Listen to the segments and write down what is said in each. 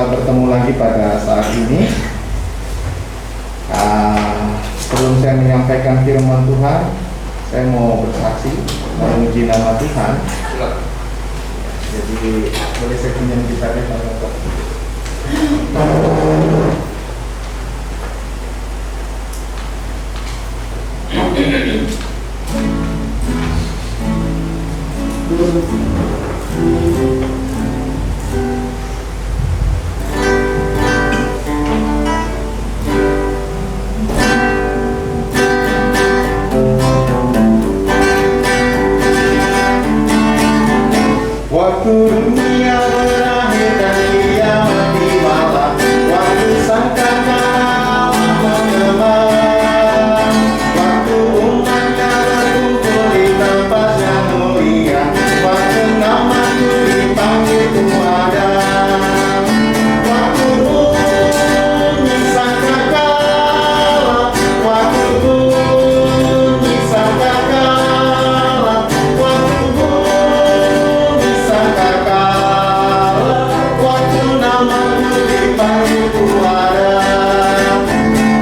bertemu lagi pada saat ini. Sebelum saya menyampaikan firman Tuhan, saya mau bersaksi memuji nama Tuhan. Jadi boleh saya pinjam gitarnya Pak? Waktu dunia berakhir dan kiamat tiba, waktu sangkakala mengemar, waktu umatnya berkumpul di tempat yang mulia, waktu namaku dipanggil ku ada, waktu bunyi sangkakala, waktu bunyi sangkakala, waktu bunyi sangkakala, waktu namaku dipanggil ku ada.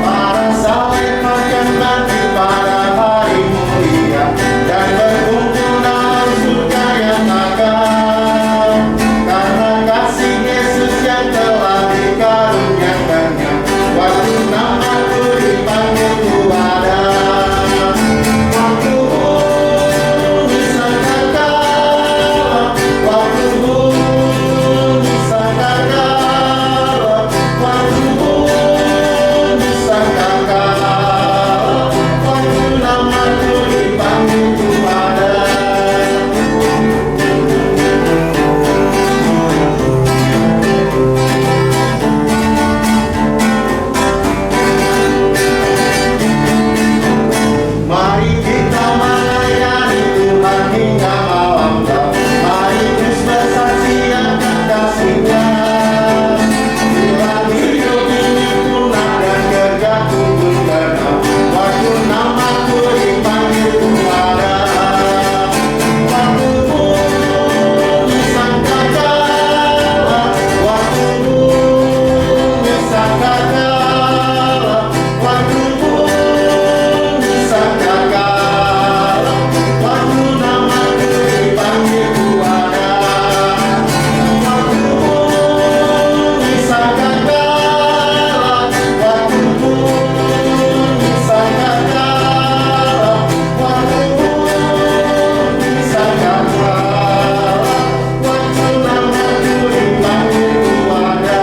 Para saleh makan nanti pada hari mulia dan berkumpul dalam surga yang kekal, karena kasih Yesus yang telah dikaruniakannya. Waktu namaku dipanggil ku ada, waktu bunyi sangkakala, waktu bunyi sangkakala, waktu bunyi sangkakala, waktu namaku dipanggil ku ada. Mari kita melayani Tuhan hingga malam gelap. Mari terus bersaksi akan kasih-Nya. Bila hidup ini punah dan kerjaku pun genap, waktu namaku dipanggil ku ada. Waktu bunyi sangkakala, waktu bunyi sangkakala, waktu bunyi sangkakala, waktu namaku dipanggil ku ada. Waktu bunyi sangkakala, waktu bunyi sangkakala, waktu bunyi sangkakala, waktu namaku dipanggil ku ada.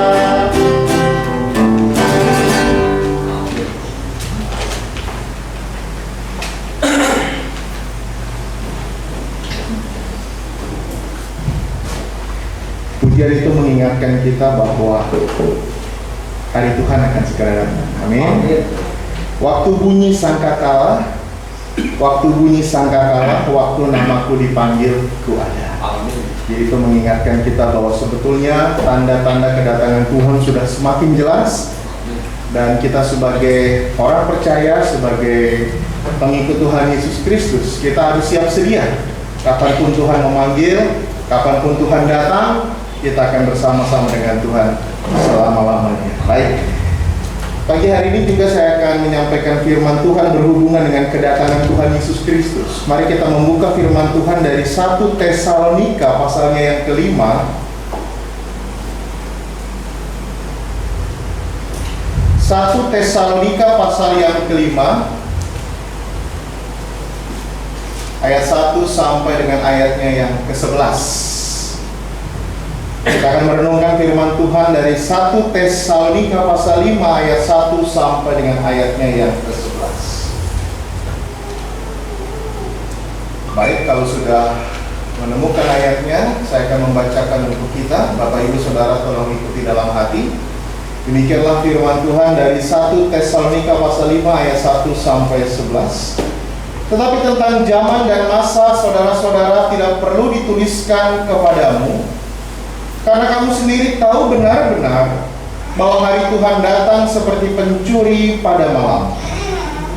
Pujian itu mengingatkan kita bahwa hari Tuhan akan segera datang. Amin. Waktu bunyi sangkakala, waktu bunyi sangkakala, waktu namaku dipanggil ku ada. Jadi itu mengingatkan kita bahwa sebetulnya tanda-tanda kedatangan Tuhan sudah semakin jelas, dan kita sebagai orang percaya, sebagai pengikut Tuhan Yesus Kristus, kita harus siap sedia. Kapanpun Tuhan memanggil, kapanpun Tuhan datang, kita akan bersama-sama dengan Tuhan selama-lamanya. Baik, pagi hari ini juga saya akan menyampaikan firman Tuhan berhubungan dengan kedatangan Tuhan Yesus Kristus. Mari kita membuka firman Tuhan dari 1 Tesalonika pasalnya yang kelima. 1 Tesalonika pasal yang kelima, ayat 1 sampai dengan ayatnya yang ke-11. Kita akan merenungkan firman Tuhan dari 1 Tesalonika pasal 5 ayat 1 sampai dengan ayatnya yang ke-11. Baik, kalau sudah menemukan ayatnya, saya akan membacakan untuk kita. Bapak Ibu Saudara tolong ikuti dalam hati. Demikianlah firman Tuhan dari 1 Tesalonika pasal 5 ayat 1 sampai 11. Tetapi tentang zaman dan masa saudara-saudara tidak perlu dituliskan kepadamu, karena kamu sendiri tahu benar-benar bahwa hari Tuhan datang seperti pencuri pada malam.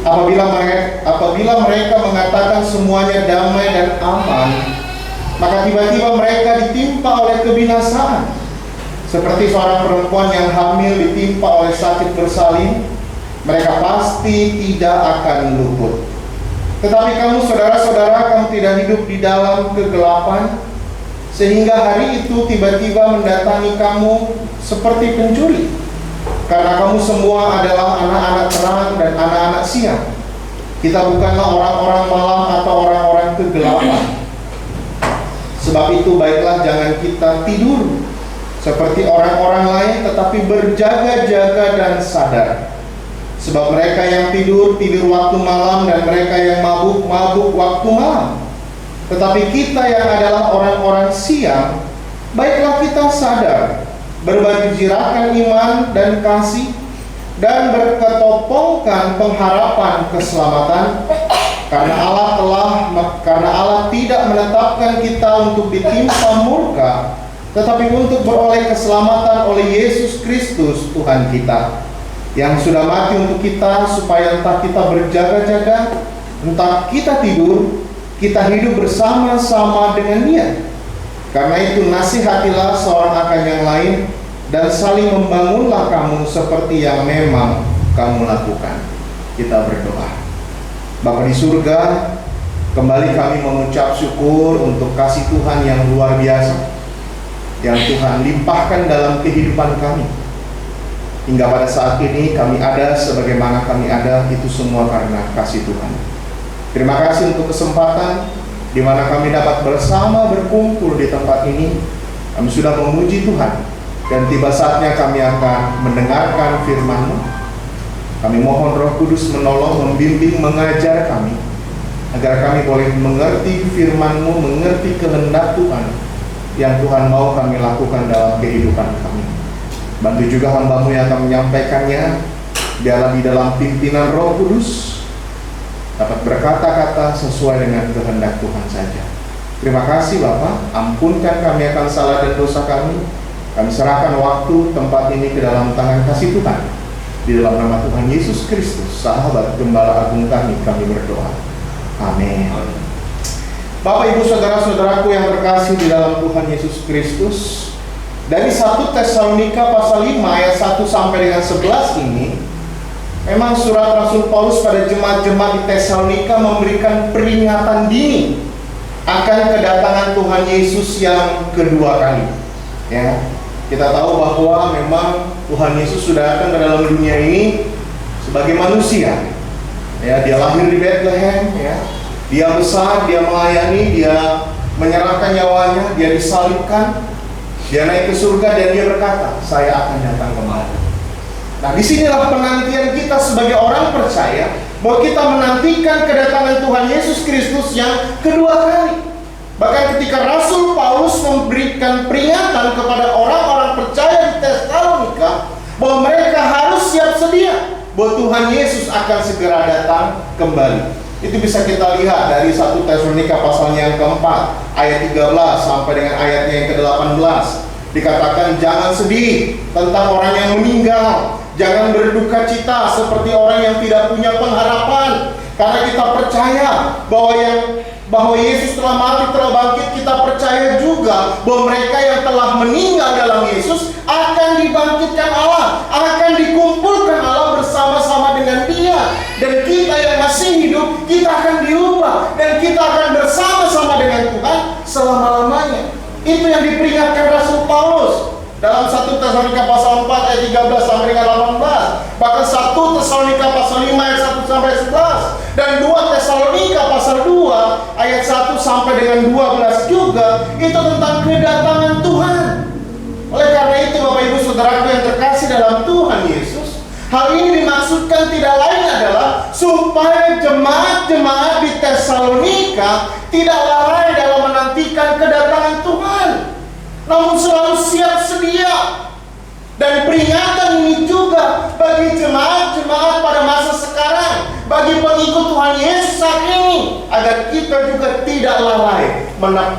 Apabila mereka mengatakan semuanya damai dan aman, maka tiba-tiba mereka ditimpa oleh kebinasaan. Seperti seorang perempuan yang hamil ditimpa oleh sakit bersalin, mereka pasti tidak akan luput. Tetapi kamu saudara-saudara, kamu tidak hidup di dalam kegelapan, sehingga hari itu tiba-tiba mendatangi kamu seperti pencuri. Karena kamu semua adalah anak-anak terang dan anak-anak siang. Kita bukanlah orang-orang malam atau orang-orang kegelapan. Sebab itu baiklah jangan kita tidur seperti orang-orang lain, tetapi berjaga-jaga dan sadar. Sebab mereka yang tidur waktu malam, dan mereka yang mabuk waktu malam. Tetapi kita yang adalah orang-orang siang, baiklah kita sadar, berbaju jirakan iman dan kasih, dan berketopongkan pengharapan keselamatan. Karena Allah tidak menetapkan kita untuk ditimpa murka, tetapi untuk beroleh keselamatan oleh Yesus Kristus Tuhan kita, yang sudah mati untuk kita, supaya entah kita berjaga-jaga, entah kita tidur, kita hidup bersama-sama dengan Dia. Karena itu nasihatilah seorang akan yang lain, dan saling membangunlah kamu seperti yang memang kamu lakukan. Kita berdoa. Bapa di surga, kembali kami mengucap syukur untuk kasih Tuhan yang luar biasa yang Tuhan limpahkan dalam kehidupan kami. Hingga pada saat ini kami ada sebagaimana kami ada, itu semua karena kasih Tuhan. Terima kasih untuk kesempatan di mana kami dapat bersama berkumpul di tempat ini. Kami sudah memuji Tuhan, dan tiba saatnya kami akan mendengarkan firman-Mu. Kami mohon Roh Kudus menolong, membimbing, mengajar kami, agar kami boleh mengerti firman-Mu, mengerti kehendak Tuhan yang Tuhan mau kami lakukan dalam kehidupan kami. Bantu juga hamba-Mu yang akan menyampaikannya, biarlah di dalam pimpinan Roh Kudus dapat berkata-kata sesuai dengan kehendak Tuhan saja. Terima kasih Bapa, ampunkan kami akan salah dan dosa kami. Kami serahkan waktu, tempat ini ke dalam tangan kasih Tuhan. Di dalam nama Tuhan Yesus Kristus, Sahabat Gembala Agung kami berdoa. Amin. Bapak, Ibu, saudara-saudaraku yang terkasih di dalam Tuhan Yesus Kristus, dari 1 Tesalonika pasal 5 ayat 1 sampai dengan 11 ini, memang surat Rasul Paulus pada jemaat-jemaat di Tesalonika memberikan peringatan dini akan kedatangan Tuhan Yesus yang kedua kali. Ya, kita tahu bahwa memang Tuhan Yesus sudah datang ke dalam dunia ini sebagai manusia. Ya, Dia lahir di Bethlehem, ya. Dia besar, Dia melayani, Dia menyerahkan nyawanya, Dia disalibkan, Dia naik ke surga, dan Dia berkata, saya akan datang kembali. Nah, disinilah penantian kita sebagai orang percaya, bahwa kita menantikan kedatangan Tuhan Yesus Kristus yang kedua kali. Bahkan ketika Rasul Paulus memberikan peringatan kepada orang-orang percaya di Tesalonika, bahwa mereka harus siap sedia, bahwa Tuhan Yesus akan segera datang kembali. Itu bisa kita lihat dari 1 Tesalonika pasalnya yang keempat, ayat 13 sampai dengan ayatnya yang ke-18. Dikatakan, jangan sedih tentang orang yang meninggal, jangan berduka cita seperti orang yang tidak punya pengharapan. Karena kita percaya bahwa Yesus telah mati, telah bangkit. Kita percaya juga bahwa mereka yang telah meninggal dalam Yesus akan dibangkitkan Allah, akan dikumpulkan Allah bersama-sama dengan Dia. Dan kita yang masih hidup, kita akan diubah, dan kita akan bersama-sama dengan Tuhan selama-lamanya. Itu yang diperingatkan Rasul Paulus dalam 1 Tesalonika pasal 4 ayat 13 sampai dengan 18. Bahkan 1 Tesalonika pasal 5 ayat 1 sampai 11. Dan 2 Tesalonika pasal 2 ayat 1 sampai dengan 12 juga, itu tentang kedatangan Tuhan. Oleh karena itu Bapak Ibu Saudaraku yang terkasih dalam Tuhan Yesus, hal ini dimaksudkan tidak lain adalah supaya jemaat-jemaat di Tesalonika tidak lalai dalam menantikan kedatangan Tuhan, namun selalu siap sedia. Dan peringatan ini juga bagi jemaat-jemaat pada masa sekarang, bagi pengikut Tuhan Yesus saat ini, agar kita juga tidak lalai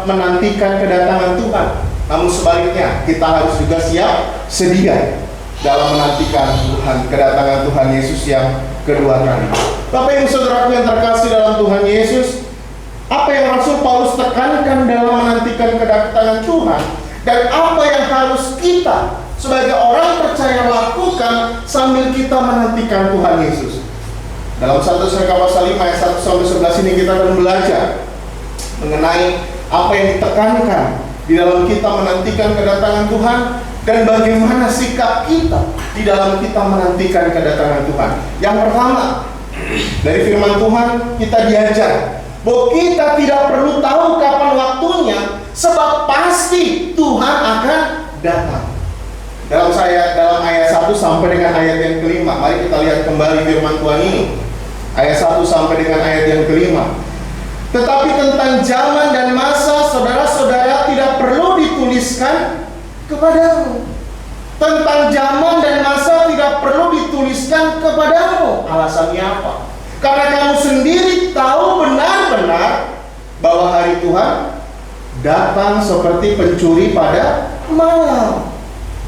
menantikan kedatangan Tuhan. Namun sebaliknya, kita harus juga siap sedia dalam menantikan kedatangan Tuhan Yesus yang kedua kali. Bapak Ibu Saudaraku yang terkasih dalam Tuhan Yesus, apa yang Rasul Paulus tekankan dalam menantikan kedatangan Tuhan? Dan apa yang harus kita sebagai orang percaya lakukan sambil kita menantikan Tuhan Yesus. Dalam 1 Samuel pasal 5 ayat 1 sampai 11 ini kita akan belajar mengenai apa yang ditekankan di dalam kita menantikan kedatangan Tuhan, dan bagaimana sikap kita di dalam kita menantikan kedatangan Tuhan. Yang pertama, dari firman Tuhan kita diajar bahwa kita tidak perlu tahu kapan waktunya, sebab pasti Tuhan akan datang. Dalam ayat 1 sampai dengan ayat yang kelima, mari kita lihat kembali firman Tuhan ini. Ayat 1 sampai dengan ayat yang kelima. Tetapi tentang zaman dan masa, saudara-saudara, tidak perlu dituliskan kepadamu. Tentang zaman dan masa tidak perlu dituliskan kepadamu. Alasannya apa? Karena kamu sendiri tahu benar-benar bahwa hari Tuhan datang seperti pencuri pada malam.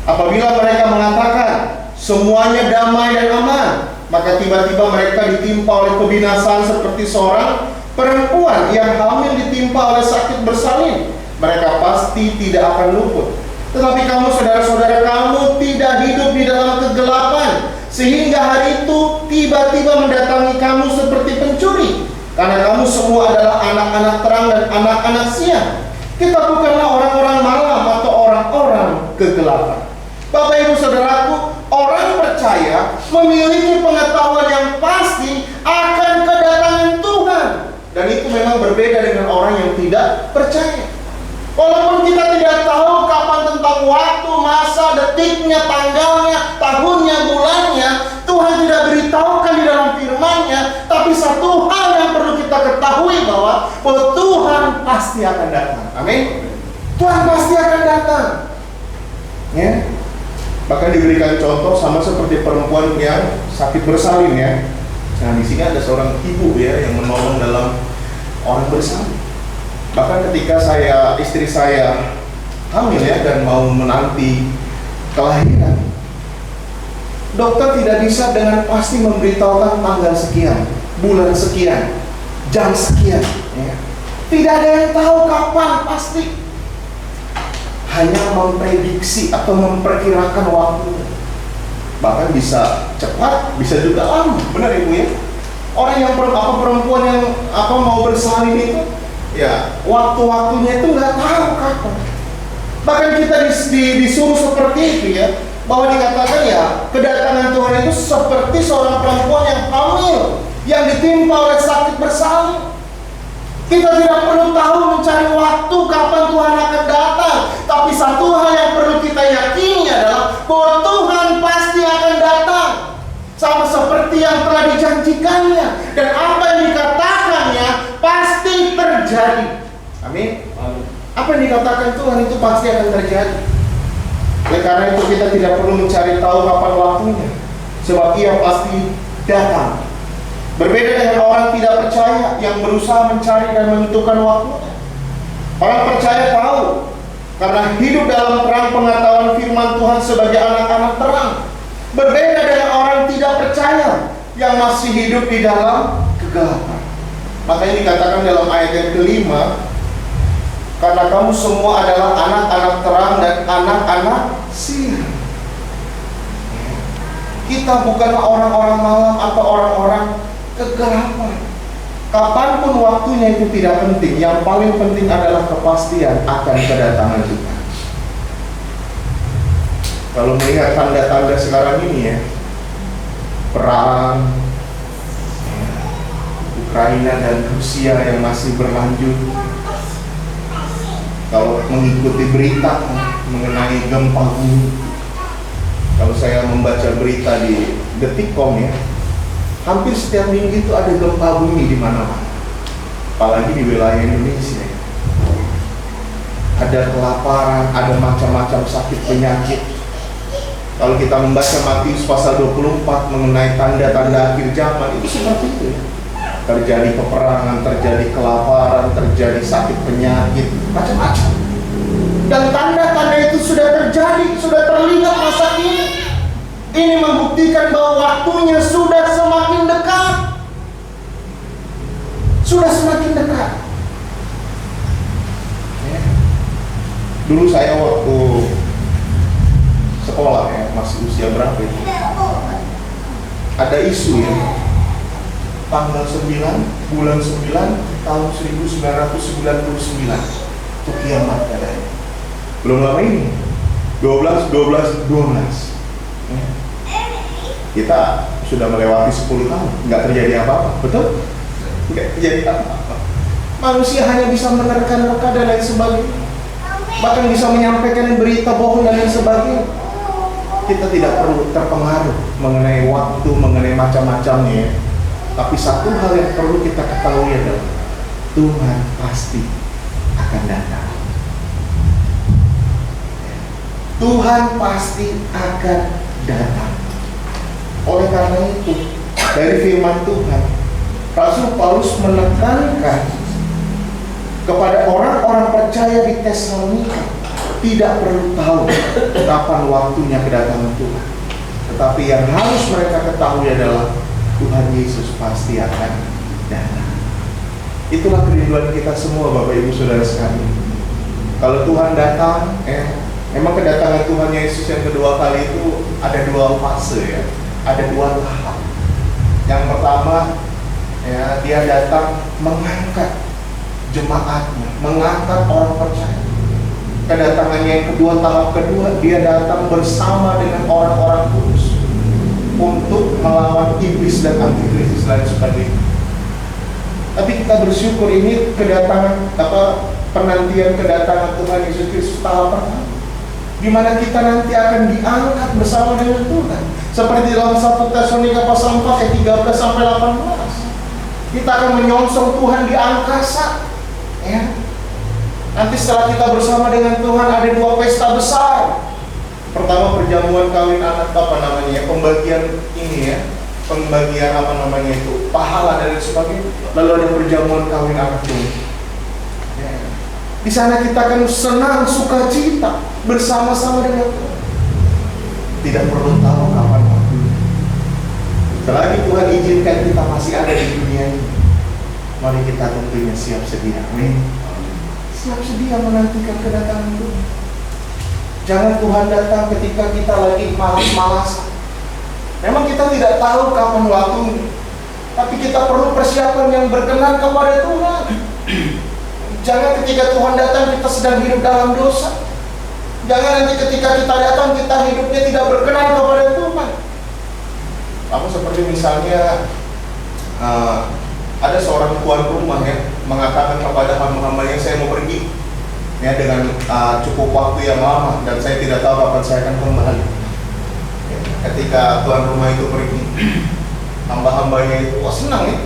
Apabila mereka mengatakan semuanya damai dan aman, maka tiba-tiba mereka ditimpa oleh kebinasaan seperti seorang perempuan yang hamil ditimpa oleh sakit bersalin. Mereka pasti tidak akan luput. Tetapi kamu, saudara-saudara, kamu tidak hidup di dalam kegelapan, sehingga hari itu tiba-tiba mendatangi kamu seperti pencuri. Karena kamu semua adalah anak-anak terang dan anak-anak siang. Kita bukanlah orang-orang malam atau orang-orang kegelapan. Bapak Ibu Saudaraku, orang percaya memiliki pengetahuan yang pasti akan kedatangan Tuhan. Dan itu memang berbeda dengan orang yang tidak percaya. Walaupun kita tidak tahu kapan tentang waktu, masa, detiknya, tanggalnya, tahunnya, bulannya, Tuhan tidak beritahukan di dalam firman-Nya. Tapi satu hal yang perlu kita ketahui bahwa Tuhan pasti akan datang. Amin. Tuhan pasti akan datang. Ya. Bahkan diberikan contoh sama seperti perempuan yang sakit bersalin, ya. Nah, di sini ada seorang ibu, ya, yang menolong dalam orang bersalin. Bahkan ketika istri saya hamil, ya, dan mau menanti kelahiran, dokter tidak bisa dengan pasti memberitahukan tanggal sekian, bulan sekian, jam sekian, ya. Tidak ada yang tahu kapan pasti. Hanya memprediksi atau memperkirakan waktunya. Bahkan bisa cepat, bisa juga lama. Benar Ibu, ya? Orang yang perempuan yang mau bersalin itu, ya, waktu-waktunya itu nggak tahu kapan. Bahkan kita disuruh seperti itu, ya, bahwa dikatakan, ya, kedatangan Tuhan itu seperti seorang perempuan yang hamil, yang ditimpa oleh sakit bersalin. Kita tidak perlu tahu mencari waktu kapan Tuhan akan datang, tapi satu hal yang perlu kita yakini adalah bahwa Tuhan pasti akan datang, sama seperti yang telah dijanjikannya, dan apa yang dikatakannya pasti terjadi. Amin. Apa yang dikatakan Tuhan itu pasti akan terjadi. Oleh karena itu kita tidak perlu mencari tahu kapan waktunya, sebab Ia pasti datang. Berbeda dengan orang tidak percaya yang berusaha mencari dan menentukan waktunya. Orang percaya tahu karena hidup dalam terang pengetahuan firman Tuhan sebagai anak-anak terang. Berbeda dengan orang tidak percaya yang masih hidup di dalam kegelapan. Makanya dikatakan dalam ayat yang kelima, karena kamu semua adalah anak-anak terang dan anak-anak siang. Kita bukanlah orang-orang malam atau orang-orang kegelapan. Kapanpun waktunya itu tidak penting. Yang paling penting adalah kepastian akan kedatangan Tuhan. Kalau melihat tanda-tanda sekarang ini, ya, perang Ukraina dan Rusia yang masih berlanjut. Kalau mengikuti berita mengenai gempa bumi, kalau saya membaca berita di Detikcom, ya, hampir setiap minggu itu ada gempa bumi di mana-mana, apalagi di wilayah Indonesia. Ada kelaparan, ada macam-macam sakit penyakit. Kalau kita membaca Matius pasal 24 mengenai tanda-tanda akhir zaman, itu seperti itu, ya. Terjadi peperangan, terjadi kelaparan, terjadi sakit penyakit, macam-macam. Dan tanda-tanda itu sudah terjadi, sudah terlihat masa kini. Ini membuktikan bahwa waktunya sudah semakin dekat. Sudah semakin dekat. Dulu saya waktu sekolah ya, masih usia berapa itu, ada isu ya, tanggal 9 bulan 9 tahun 1999 itu kiamat katanya. Belum lama ini 12 ya. Kita sudah melewati 10 tahun, nggak terjadi apa-apa, betul? Nggak terjadi apa-apa. Manusia hanya bisa menerka-nerka dan lain sebagainya, bahkan bisa menyampaikan berita bohong dan lain sebagainya. Kita tidak perlu terpengaruh mengenai waktu, mengenai macam-macamnya. Tapi satu hal yang perlu kita ketahui adalah Tuhan pasti akan datang. Tuhan pasti akan datang. Oleh karena itu, dari firman Tuhan, Rasul Paulus menekankan kepada orang-orang percaya di Tesalonika, tidak perlu tahu kapan waktunya kedatangan Tuhan, tetapi yang harus mereka ketahui adalah Tuhan Yesus pasti akan datang. Itulah kerinduan kita semua, Bapak Ibu Saudara sekalian. Kalau Tuhan datang, memang kedatangan Tuhan Yesus yang kedua kali itu ada dua fase ya, ada dua tahap. Yang pertama, ya, dia datang mengangkat jemaatnya, mengangkat orang percaya. Kedatangannya yang kedua, tahap kedua, dia datang bersama dengan orang-orang kudus untuk melawan iblis dan antikristus dan sebagainya. Tapi kita bersyukur ini kedatangan penantian kedatangan Tuhan Yesus Kristus tahap pertama, di mana kita nanti akan diangkat bersama dengan Tuhan. Seperti dalam 1 Tesalonika pasal 4 ayat 13 sampai 18. Kita akan menyongsong Tuhan di angkasa. Ya. Nanti setelah kita bersama dengan Tuhan ada dua pesta besar. Pertama perjamuan kawin anak pembagian ini ya, pembagian itu pahala dan sebagainya. Lalu ada perjamuan kawin anak Tuhan. Ya. Di sana kita akan senang sukacita bersama-sama dengan Tuhan. Tidak perlu tahu kapan waktunya. Selagi Tuhan izinkan kita masih ada di dunia ini, mari kita tentunya siap sedia. Amin. Siap sedia menantikan kedatangan Tuhan. Jangan Tuhan datang ketika kita lagi malas-malasan. Memang kita tidak tahu kapan waktunya, tapi kita perlu persiapan yang berkenan kepada Tuhan. Jangan ketika Tuhan datang kita sedang hidup dalam dosa. Jangan nanti ketika kita datang kita hidupnya tidak berkenan kepada Tuhan. Apa seperti misalnya ada seorang tuan rumah ya mengatakan kepada hamba-hambanya, saya mau pergi ya dengan cukup waktu yang lama dan saya tidak tahu kapan saya akan kembali. Ya, ketika tuan rumah itu pergi, hamba-hambanya itu senang ya,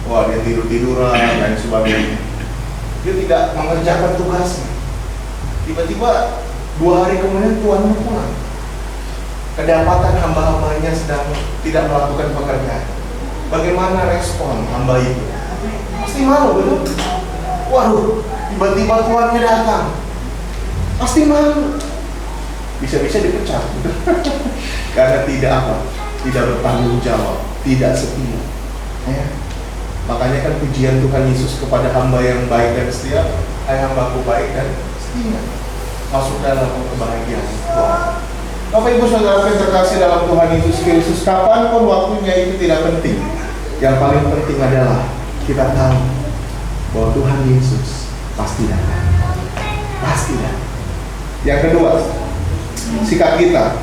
wah dia tidur-tiduran dan sebagainya. Dia tidak mengerjakan tugasnya. Tiba-tiba 2 hari kemudian tuannya pulang. Kedapatan hamba-hambanya sedang tidak melakukan pekerjaan. Bagaimana respon hamba itu? Pasti malu, betul? Waduh, tiba-tiba tuannya datang. Pasti malu. Bisa-bisa dipecat. Karena tidak bertanggung jawab, tidak setia. Ya. Makanya kan pujian Tuhan Yesus kepada hamba yang baik dan setia, hai hambaku baik dan setia, masuk dalam kebahagiaan Tuhan. Bapak Ibu Saudara yang terkasih dalam Tuhan Yesus Kristus, kapanpun waktunya itu tidak penting. Yang paling penting adalah kita tahu bahwa Tuhan Yesus pasti datang. Pasti datang. Yang kedua, sikap kita.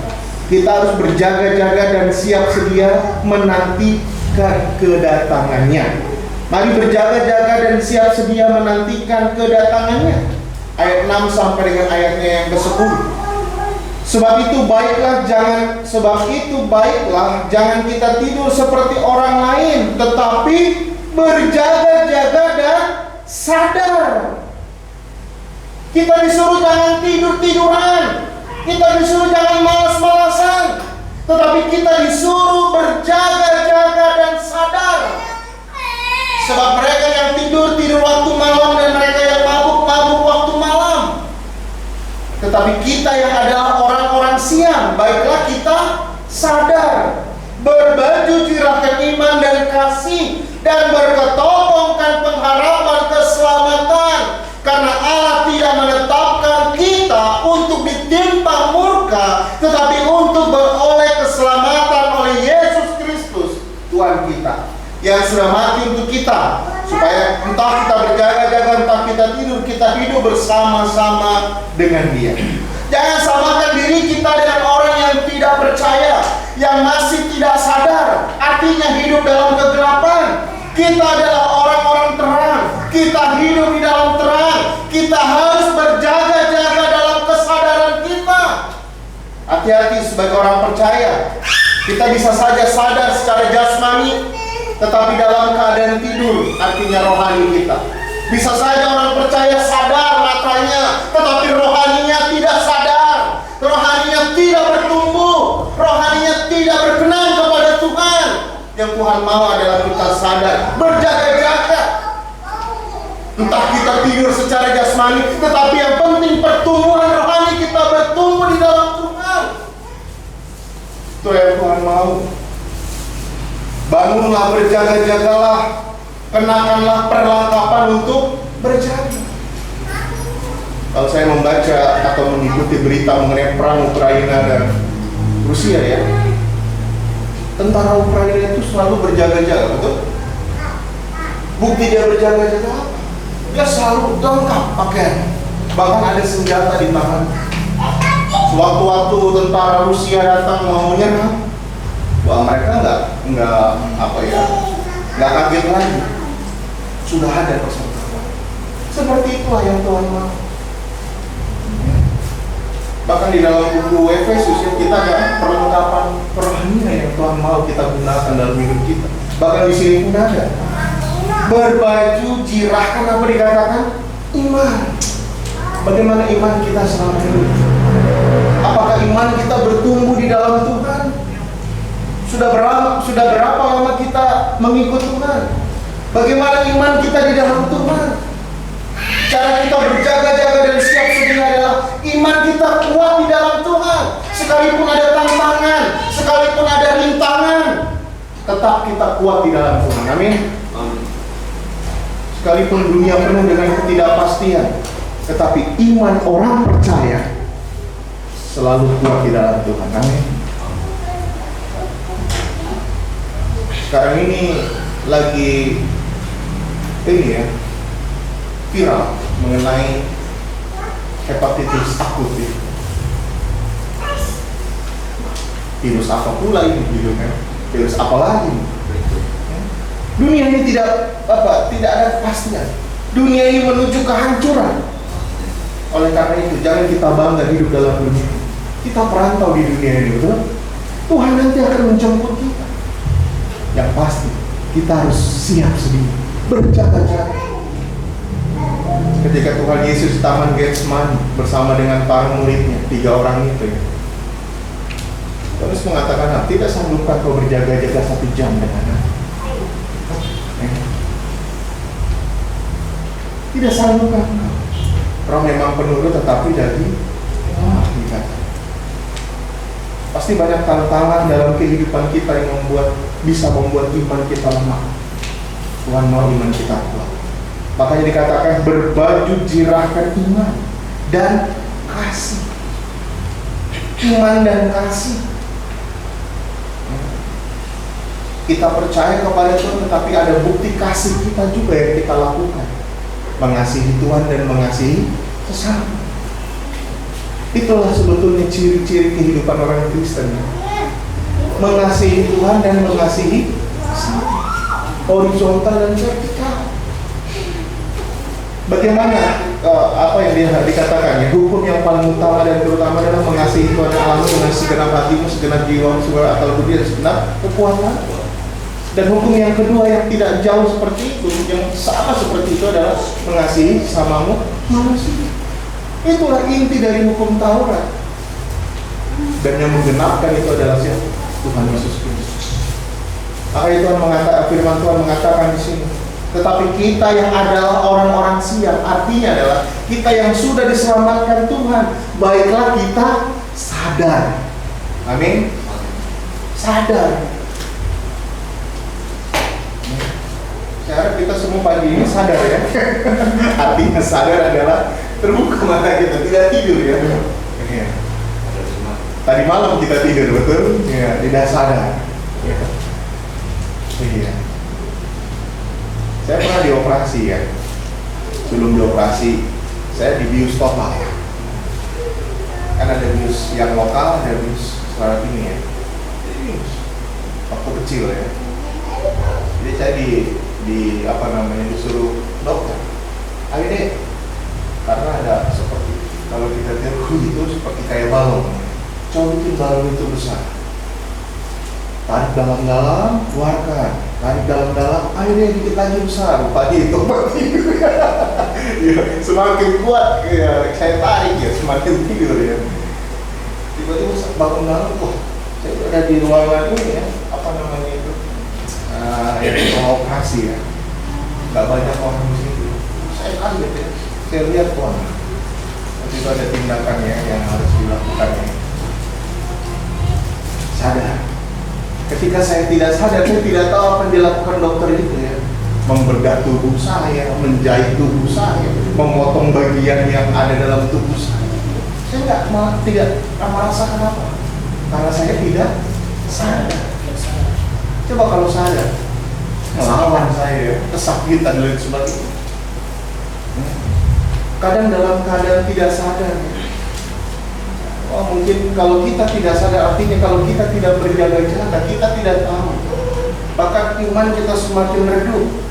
Kita harus berjaga-jaga dan siap sedia menantikan kedatangannya. Mari berjaga-jaga dan siap sedia menantikan kedatangannya. Ayat 6 sampai dengan ayatnya yang ke-10. Sebab itu baiklah jangan kita tidur seperti orang lain, tetapi berjaga-jaga dan sadar. Kita disuruh jangan tidur-tiduran, kita disuruh jangan malas-malasan, tetapi kita disuruh berjaga-jaga dan sadar. Sebab mereka yang tidur waktu malam dan mereka yang mabuk waktu malam. Tetapi kita yang adalah orang-orang siang, baiklah kita sadar, berbaju jirakan iman dan kasih, dan berketopongkan pengharapan keselamatan, karena Allah tidak menetapkan kita sudah mati untuk kita, supaya entah kita berjaga-jaga, entah kita tidur, kita hidup bersama-sama dengan Dia. Jangan samakan diri kita dengan orang yang tidak percaya, yang masih tidak sadar, artinya hidup dalam kegelapan. Kita adalah orang-orang terang, kita hidup di dalam terang. Kita harus berjaga-jaga dalam kesadaran kita. Hati-hati sebagai orang percaya. Kita bisa saja sadar secara jasmani, tetapi dalam keadaan tidur, artinya rohani kita. Bisa saja orang percaya sadar matanya, tetapi rohaninya tidak sadar. Rohaninya tidak bertumbuh, rohaninya tidak berkenan kepada Tuhan. Yang Tuhan mau adalah kita sadar, berjaga-jaga. Entah kita tidur secara jasmani, tetapi yang penting pertumbuhan rohani kita bertumbuh di dalam Tuhan. Itu yang Tuhan mau. Bangunlah, berjaga-jagalah, kenakanlah perlengkapan untuk berjaga. Kalau saya membaca atau mengikuti berita mengenai perang Ukraina dan Rusia ya, tentara Ukraina itu selalu berjaga-jaga, betul? Bukti dia berjaga-jaga apa? Dia selalu lengkap pakaian, bahkan ada senjata di tangan. Sewaktu-waktu tentara Rusia datang mau menyerang, wah mereka nggak kaget lagi. Sudah ada persenjataan. Seperti itulah yang Tuhan mau. Bahkan di dalam buku Efesus kita ada perlengkapan rohani yang Tuhan mau kita gunakan dalam hidup kita. Bahkan di sini pun ada berbaju jirahkan, apa dikatakan? Iman. Bagaimana iman kita selama ini? Apakah iman kita bertumbuh di dalam Tuhan? Sudah berapa lama kita mengikut Tuhan? Bagaimana iman kita di dalam Tuhan? Cara kita berjaga-jaga dan siap sedia adalah iman kita kuat di dalam Tuhan. Sekalipun ada tantangan, sekalipun ada rintangan, tetap kita kuat di dalam Tuhan. Amin. Sekalipun dunia penuh dengan ketidakpastian, tetapi iman orang percaya selalu kuat di dalam Tuhan. Amin. Sekarang ini lagi viral mengenai hepatitis akut. Virus apa pula ini hidupnya? Virus apa lagi? Dunia ini tidak ada kepastian. Dunia ini menuju kehancuran. Oleh karena itu, jangan kita bangga hidup dalam dunia. Kita perantau di dunia ini, betul? Tuhan nanti akan menjemput kita. Yang pasti, kita harus siap sedia, berjaga-jaga. Ketika Tuhan Yesus di Taman Getsemani bersama dengan para muridnya, 3 orang itu ya, terus mengatakan, tidak sanggupkah kau berjaga-jaga 1 jam dengan aku? Tidak sanggupkah kau? Roh memang penurut tetapi daging lemah, dikata. Pasti banyak tantangan dalam kehidupan kita yang bisa membuat iman kita lemah. Tuhan mau iman kita kuat. Makanya dikatakan berbaju jirahkan iman dan kasih. Iman dan kasih. Kita percaya kepada Tuhan, tetapi ada bukti kasih kita juga yang kita lakukan. Mengasihi Tuhan dan mengasihi sesama. Itulah sebetulnya ciri-ciri kehidupan orang Kristen. Mengasihi Tuhan dan mengasihi sesama. Horizontal dan vertikal. Bagaimana apa yang dia dikatakan ya, hukum yang paling utama dan terutama adalah mengasihi Tuhan Allahmu dengan segenap hatimu, segenap jiwamu, segenap akal budi dan segenap kekuatan. Dan hukum yang kedua yang tidak jauh seperti itu, yang sama seperti itu adalah mengasihi sesamamu manusia. Itulah inti dari hukum Taurat. Dan yang menggenapkan itu adalah siapa? Tuhan Yesus Kristus. Makanya firman Tuhan mengatakan di sini, tetapi kita yang adalah orang-orang siap, artinya adalah kita yang sudah diselamatkan Tuhan, baiklah kita sadar. Amin. Sadar. Saya harap kita semua pagi ini sadar ya. Artinya sadar adalah terbuka mata kita, tidak tidur ya. Tadi malam kita tidur, betul? Ya, tidak sadar. Iya. Saya pernah dioperasi ya. Sebelum dioperasi, saya dibius total. Kan ada bius yang lokal, ada bius secara ini ya. Bius waktu kecil ya. Jadi saya disuruh dokter, ayo deh, karena ada seperti kalau kita lihat itu seperti kayak balon. Coba bikin balon itu besar. Tarik dalam-dalam, keluarkan. Tarik dalam-dalam, ayo deh dikit lagi besar. Pagi itu ya, semakin kuat ya, saya tarik ya, semakin tidur ya. Tiba-tiba bangun dalam, wah, saya ada di ruangan ini ya, apa namanya itu, mau operasi ya. Gak banyak orang di situ. Saya kaget ya, saya lihat wah, nanti itu ada tindakannya yang harus dilakukan ya. Sadar. Ketika saya tidak sadar, saya tidak tahu apa yang dilakukan dokter itu ya. Membedah tubuh saya, menjahit tubuh saya, memotong bagian yang ada dalam tubuh saya. Saya tidak merasakan apa, karena saya tidak sadar. Coba kalau sadar, melawan saya, kesakitan dan lain sebagainya. Kadang dalam keadaan tidak sadar. Oh, mungkin kalau kita tidak sadar, artinya kalau kita tidak berjaga-jaga, kita tidak tahu. Bahkan iman kita semakin redup.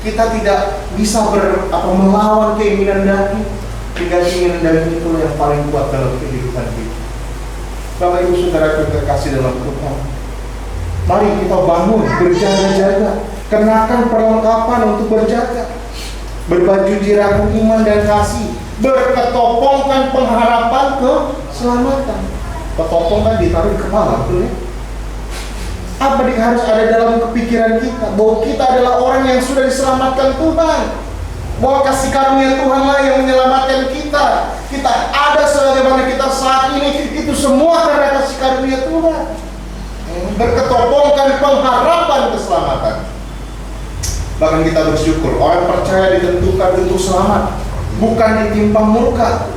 Kita tidak bisa melawan keinginan daging. Hingga keinginan daging itu yang paling kuat dalam kehidupan kita. Bapak Ibu Saudara terkasih dalam Tuhan, mari kita bangun, berjaga-jaga. Kenakan perlengkapan untuk berjaga. Berbaju jirakan iman dan kasih. Berketopongkan pengharapan keselamatan. Ketopong kan ditaruh di kepala, betul ya? Apa yang harus ada dalam kepikiran kita? Bahwa kita adalah orang yang sudah diselamatkan Tuhan. Bahwa kasih karunia Tuhanlah yang menyelamatkan kita. Kita ada sebagaimana kita saat ini. Itu semua karena kasih karunia Tuhan. Berketopongkan pengharapan keselamatan. Bahkan kita bersyukur, orang percaya ditentukan untuk selamat, bukan ditimpa murka.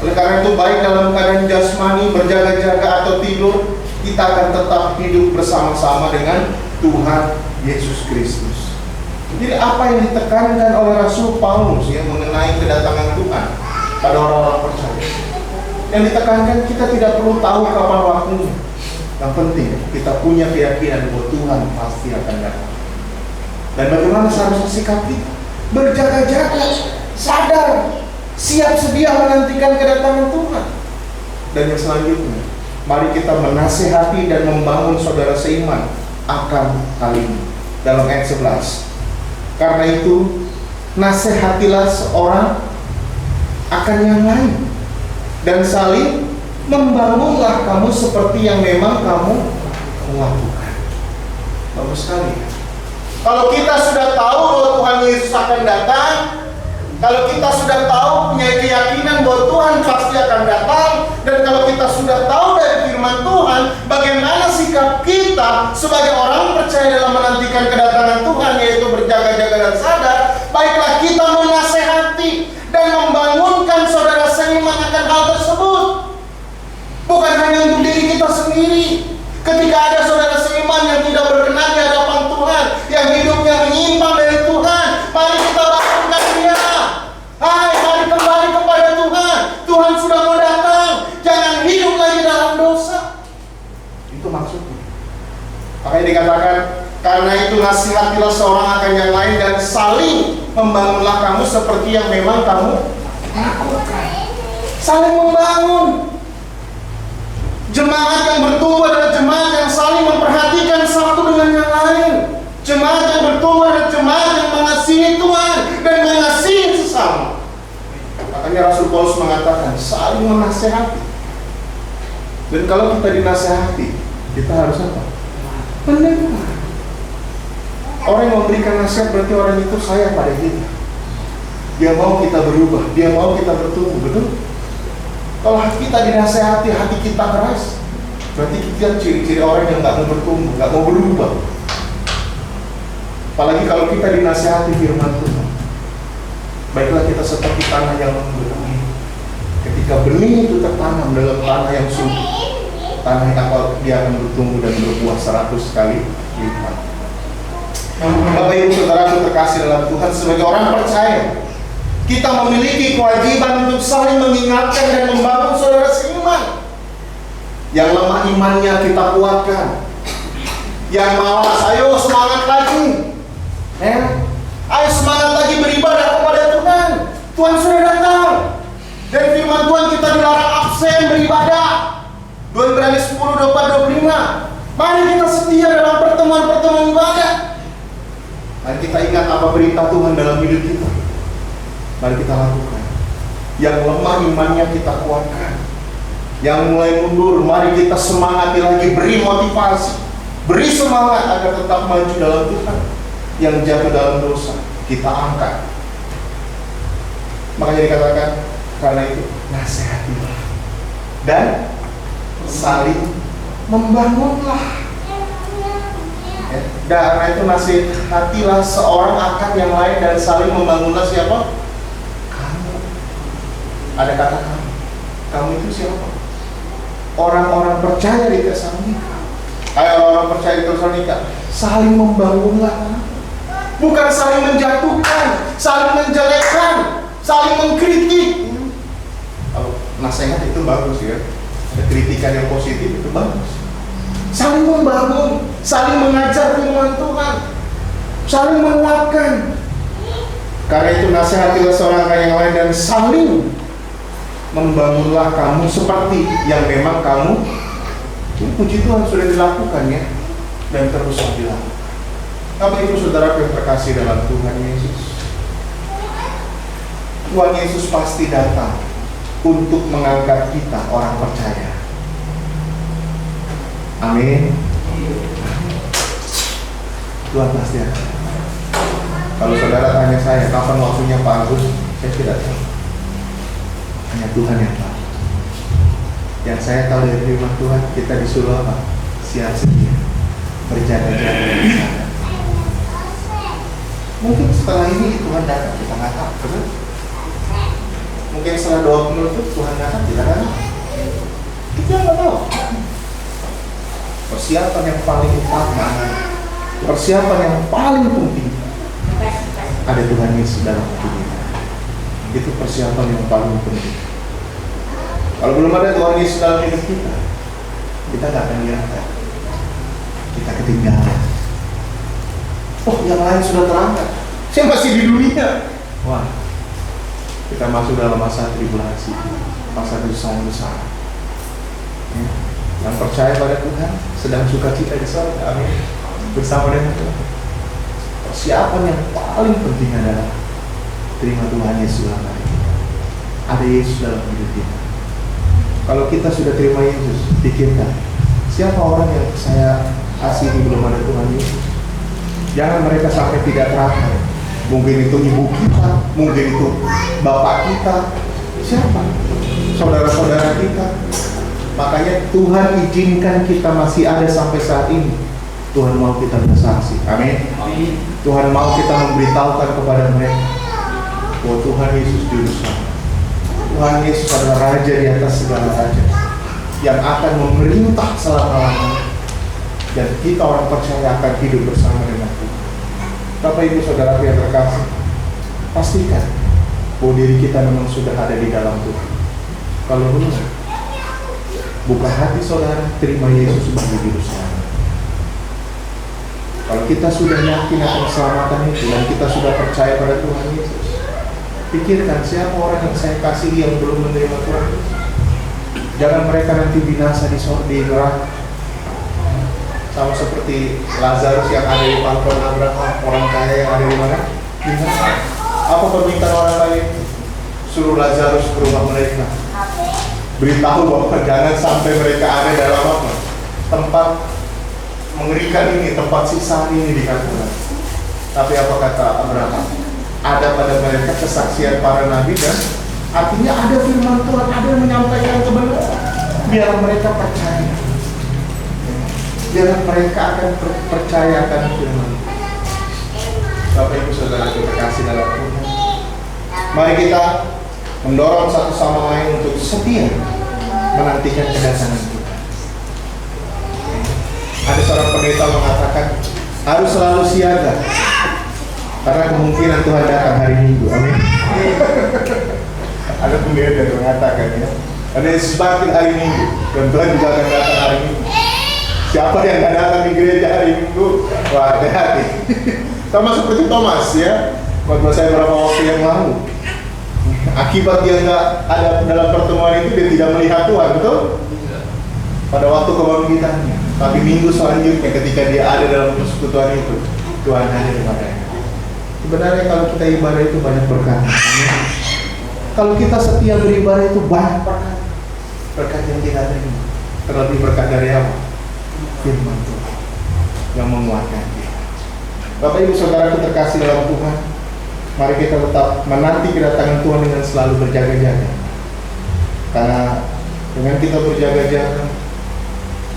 Oleh karena itu, baik dalam keadaan jasmani, berjaga-jaga atau tidur, kita akan tetap hidup bersama-sama dengan Tuhan Yesus Kristus. Jadi apa yang ditekankan oleh Rasul Paulus ya, mengenai kedatangan Tuhan pada orang-orang percaya? Yang ditekankan, kita tidak perlu tahu kapan waktunya. Yang penting kita punya keyakinan bahwa Tuhan pasti akan datang. Dan bagaimana seharusnya sikap kita? Berjaga-jaga, sadar, siap sedia menantikan kedatangan Tuhan. Dan yang selanjutnya, mari kita menasihati dan membangun saudara seiman akan hal ini. Dalam ayat 11, karena itu nasihatilah seorang akan yang lain, dan saling membangunlah kamu seperti yang memang kamu lakukan. Bagus sekali ya. Kalau kita sudah tahu bahwa Tuhan Yesus akan datang, kalau kita sudah tahu, punya keyakinan bahwa Tuhan pasti akan datang, dan kalau kita sudah tahu dari firman Tuhan, bagaimana sikap kita sebagai orang percaya dalam menantikan kedatangan Tuhan, yaitu berjaga-jaga dan sadar, baiklah kita menasehati dan membangunkan saudara seiman akan hal tersebut. Bukan hanya untuk diri kita sendiri. Ketika ada saudara seiman yang tidak berkenan di hadapan Tuhan, yang hidupnya menyimpang dari Tuhan, mari kita bangunkan dia. Hai, mari kembali kepada Tuhan. Tuhan sudah mau datang. Jangan hidup lagi dalam dosa. Itu maksudnya. Makanya dikatakan, karena itu nasihatilah seorang akan yang lain, dan saling membangunlah kamu seperti yang memang kamu lakukan. Saling membangun. Jemaat yang bertumbuh adalah jemaat yang saling memperhatikan satu dengan yang lain. Jemaat yang bertumbuh adalah jemaat yang mengasihi Tuhan dan mengasihi sesama. Makanya Rasul Paulus mengatakan saling menasehati. Dan kalau kita dinasehati, kita harus apa? Mendengar. Orang yang memberikan nasihat berarti orang itu sayang pada kita. Dia mau kita berubah, dia mau kita bertumbuh, betul? Kalau kita dinasehati, hati kita keras, berarti kita ciri-ciri orang yang gak mau bertumbuh, gak mau berubah. Apalagi kalau kita dinasehati firman Tuhan, baiklah kita seperti tanah yang lembut. Ketika benih itu tertanam dalam tanah yang subur, tanah yang dia akan bertumbuh dan berbuah 100 kali lipat. Bapak Ibu Saudara terkasih dalam Tuhan, sebagai orang percaya, kita memiliki kewajiban untuk saling mengingatkan dan membangun saudara seiman. Yang lemah imannya kita kuatkan. Yang malas, ayo semangat lagi. Ayo semangat lagi beribadah kepada Tuhan. Tuhan sudah datang. Dan firman Tuhan kita dilarang absen beribadah. 2 Ibrani 10, 24, 25. Mari kita setia dalam pertemuan-pertemuan ibadah. Mari kita ingat apa berita Tuhan dalam hidup kita. Mari kita lakukan. Yang lemah imannya kita kuatkan. Yang mulai mundur, mari kita semangati lagi, beri motivasi, beri semangat agar tetap maju dalam Tuhan. Yang jatuh dalam dosa, kita angkat. Makanya dikatakan, karena itu nasihatilah dan saling membangunlah. Karena itu nasihatilah seorang akan yang lain dan saling membangunlah siapa? Kamu. Ada kata kamu. Kamu itu siapa? Orang-orang percaya di Tesalonika. Ayo orang-orang percaya di Tesalonika, saling membangunlah. Bukan saling menjatuhkan, saling menjelekkan, saling mengkritik. Kalau nasihat itu bagus ya. Ada kritikan yang positif itu bagus. Saling membangun, saling mengajar firman Tuhan, saling menguatkan. Karena itu nasihatilah seorang yang lain dan saling membangunlah kamu seperti yang memang kamu. Puji Tuhan sudah dilakukan ya, dan terus dilakukan. Bapak Ibu Saudara yang terkasih dalam Tuhan Yesus, Tuhan Yesus pasti datang untuk mengangkat kita orang percaya. Amin. Tuhan pasti ada. Kalau saudara tanya saya kapan waktunya Pak Agus, saya tidak tahu. Hanya Tuhan yang tahu. Yang saya tahu dari firman Tuhan, kita disuruh apa? Siap sedia, berjaga-jaga di sana. Mungkin setelah ini Tuhan datang, kita nggak tahu, betul? Mungkin setelah doa penutup Tuhan datang, kita nggak tahu. Kita nggak tahu. Persiapan yang paling utama, persiapan yang paling penting, ada Tuhan Yesus dalam hidup kita. Itu persiapan yang paling penting. Kalau belum ada Tuhan Yesus dalam hidup kita, kita nggak akan lihat. Kita ketinggalan. Oh, yang lain sudah terangkat, saya masih di dunia. Wah, kita masuk dalam masa tribulasi, masa kesusahan besar. Ya. Yang percaya pada Tuhan sedang sukacita di sorga, amin, bersama dengan Tuhan. Persiapan yang paling penting adalah terima Tuhan Yesus dalam hati kita. Ada Yesus dalam hidup kita. Kalau kita sudah terima Yesus, pikirkan siapa orang yang saya kasihi belum ada Tuhan Yesus. Jangan mereka sampai tidak terangkat. Mungkin itu ibu kita, mungkin itu bapak kita, siapa? Saudara-saudara kita. Makanya Tuhan izinkan kita masih ada sampai saat ini. Tuhan mau kita bersaksi, amin. Tuhan mau kita memberitahukan kepada mereka bahwa Tuhan Yesus Juru Selamat. Tuhan Yesus adalah Raja di atas segala raja, yang akan memerintah selama-lamanya. Dan kita orang percaya akan hidup bersama dengan Tuhan. Bapak Ibu Saudara yang terkasih, pastikan bahwa diri kita memang sudah ada di dalam Tuhan. Kalau belum, buka hati saudara, terima Yesus sebagai Juru Selamat. Kalau kita sudah yakin akan keselamatan itu dan kita sudah percaya pada Tuhan Yesus, pikirkan siapa orang yang saya kasihi yang belum menerima Tuhan Yesus. Jangan mereka nanti binasa di neraka. Sama seperti Lazarus yang ada di pangkuan Abraham, orang kaya yang ada di mana? Binasa. Apa permintaan orang lain? Suruh Lazarus ke rumah mereka. Beritahu bahwa jangan sampai mereka ada dalam apa? Tempat mengerikan ini, tempat siksa ini dikatakan. Tapi apa kata Abraham? Ada pada mereka kesaksian para nabi dan artinya ada firman Tuhan, ada yang menyampaikan kebenaran. Biar mereka percaya. Biar mereka akan percayakan firman. Bapak Ibu Saudara terkasih dalam Tuhan, mari kita mendorong satu sama lain untuk setia menantikan kedatangan Tuhan. Ada seorang pendeta mengatakan, harus selalu siaga, karena kemungkinan Tuhan datang hari Minggu. Amin. Ada pendeta yang mengatakan ya, karena Yesus bangkit hari Minggu dan Tuhan juga akan datang hari Minggu. Siapa yang tidak datang di gereja hari Minggu, wah hati-hati. Sama seperti Thomas ya, waktu saya beberapa waktu yang lalu, akibat dia nggak ada dalam pertemuan itu, dia tidak melihat Tuhan, betul? Pada waktu kebangkitannya. Tapi minggu selanjutnya ketika dia ada dalam persekutuan itu, Tuhan hadir kepadanya. Sebenarnya kalau kita ibadah itu banyak berkat. Kalau kita setia beribadah itu banyak berkat. Berkat yang kita terima. Terlebih berkat dari apa? Firman Tuhan yang menguatkan kita. Bapak Ibu Saudaraku terkasih dalam Tuhan, mari kita tetap menanti kedatangan Tuhan dengan selalu berjaga-jaga. Karena dengan kita berjaga-jaga,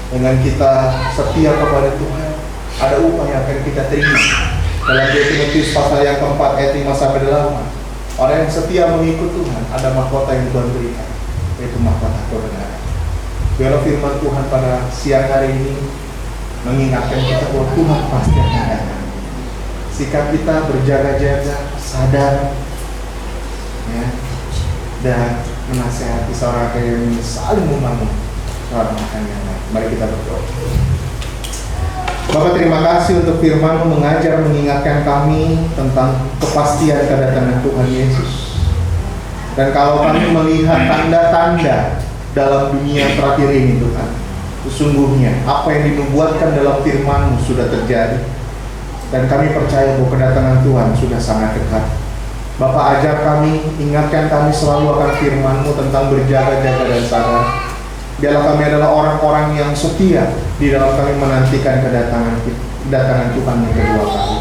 dengan kita setia kepada Tuhan, ada upah yang akan kita terima. Dalam 2 Timotius pasal yang keempat ayat 5 sampai 8, orang yang setia mengikut Tuhan, ada mahkota yang Tuhan berikan, yaitu mahkota kebenaran. Biarlah firman Tuhan pada siang hari ini mengingatkan kita bahwa Tuhan pasti akan datang. Sikap kita berjaga-jaga, sadar, ya, dan menasihati seorang yang saling membangun seorang yang lain. Mari kita berdoa. Bapak, terima kasih untuk firman-Mu mengajar, mengingatkan kami tentang kepastian kedatangan Tuhan Yesus. Dan kalau kami melihat tanda-tanda dalam dunia terakhir ini, Tuhan, sesungguhnya apa yang dinubuatkan dalam firman-Mu sudah terjadi. Dan kami percaya bahwa kedatangan Tuhan sudah sangat dekat. Bapak, ajar kami, ingatkan kami selalu akan firman-Mu tentang berjaga-jaga dan sadar. Biarlah kami adalah orang-orang yang setia di dalam kami menantikan kedatangan Tuhan yang kedua kali.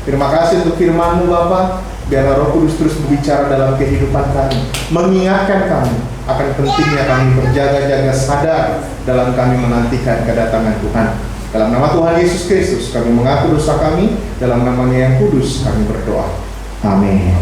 Terima kasih untuk firman-Mu Bapa. Biarlah Roh Kudus terus berbicara dalam kehidupan kami, mengingatkan kami akan pentingnya kami berjaga-jaga sadar dalam kami menantikan kedatangan Tuhan. Dalam nama Tuhan Yesus Kristus kami mengaku dosa kami, dalam nama-Nya yang kudus kami berdoa. Amin.